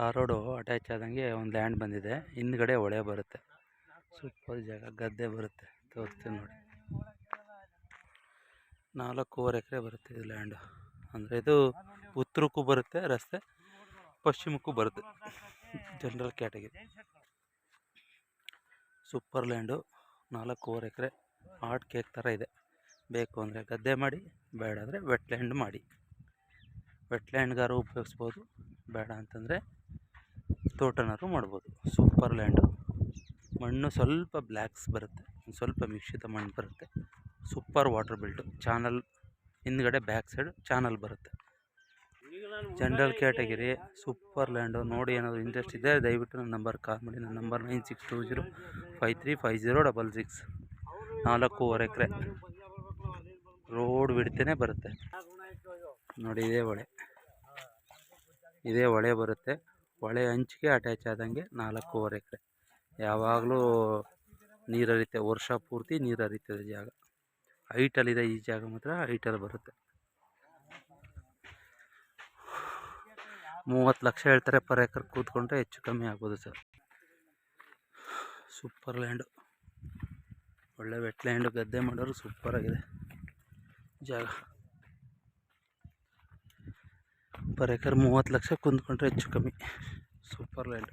Tar road attach ಆದಂಗೆ ಒಂದು land ಬಂದಿದೆ. ಹಿಂದ್ಗಡೆ ಹೊಳೆ ಬರುತ್ತೆ. ಸೂಪರ್ ಜಾಗ, ಗದ್ದೆ ಬರುತ್ತೆ. ತೋರಿಸ್ತೀನಿ ನೋಡಿ. 4.5 ಎಕರೆ ಬರುತ್ತೆ ಇದು ಲ್ಯಾಂಡು. ಅಂದರೆ ಇದು ಉತ್ತರಕ್ಕೂ ಬರುತ್ತೆ ರಸ್ತೆ, ಪಶ್ಚಿಮಕ್ಕೂ ಬರುತ್ತೆ. General category. ಸೂಪರ್ ಲ್ಯಾಂಡು, 4.5 ಎಕರೆ. ಹಾಟ್ ಕೇಕ್ ಥರ ಇದೆ. ಬೇಕು ಅಂದರೆ ಗದ್ದೆ ಮಾಡಿ, ಬೇಡ ಅಂದರೆ ವೆಟ್ಲ್ಯಾಂಡ್ ಮಾಡಿ. ವೆಟ್ಲ್ಯಾಂಡ್ಗಾರು ಉಪಯೋಗಿಸ್ಬೋದು, ಬೇಡ ಅಂತಂದರೆ ತೋಟನಾರು ಮಾಡ್ಬೋದು. Super land. ಮಣ್ಣು ಸ್ವಲ್ಪ ಬ್ಲ್ಯಾಕ್ಸ್ ಬರುತ್ತೆ, ಸ್ವಲ್ಪ ಮಿಶ್ರಿತ ಮಣ್ಣು ಬರುತ್ತೆ. Super water built. ಚಾನಲ್ ಹಿಂದ್ಗಡೆ ಬ್ಯಾಕ್ ಸೈಡ್ ಚಾನಲ್ ಬರುತ್ತೆ. General category. Super land. ನೋಡಿ, ಏನಾದರೂ ಇಂಟ್ರೆಸ್ಟ್ ಇದೆ ದಯವಿಟ್ಟು ನನ್ನ ನಂಬರ್ ಕಾಲ್ ಮಾಡಿ. ನನ್ನ ನಂಬರ್ 9620535066. 4.5 ಎಕರೆ. ರೋಡ್ ಬಿಡ್ತೇನೆ ಬರುತ್ತೆ ನೋಡಿ. ಇದೇ ಹೊಳೆ ಬರುತ್ತೆ. ಹೊಳೆ ಹಂಚಿಗೆ ಅಟ್ಯಾಚ್ ಆದಂಗೆ 4.5 ಎಕರೆ. ಯಾವಾಗಲೂ ನೀರು ಹರಿಯುತ್ತೆ, ವರ್ಷ ಪೂರ್ತಿ ನೀರು ಹರಿಯುತ್ತದೆ ಜಾಗ. ಹೈಟಲ್ಲಿದೆ ಈ ಜಾಗ, ಮಾತ್ರ ಹೈಟಲ್ಲಿ ಬರುತ್ತೆ. 30 ಲಕ್ಷ ಹೇಳ್ತಾರೆ ಪರ್ ಎಕರ್. ಕೂತ್ಕೊಂಡ್ರೆ ಹೆಚ್ಚು ಕಮ್ಮಿ ಆಗ್ಬೋದು ಸರ್. ಸೂಪರ್ ಲ್ಯಾಂಡು, ಒಳ್ಳೆ ವೆಟ್ ಲ್ಯಾಂಡು. ಗದ್ದೆ ಮಾಡೋರು ಸೂಪರ್ ಆಗಿದೆ ಜಾಗ. ಪರ್ ಎಕರ್ 30 ಲಕ್ಷ ಕುಂತ್ಕೊಂಡ್ರೆ ಹೆಚ್ಚು ಕಮ್ಮಿ. Super land.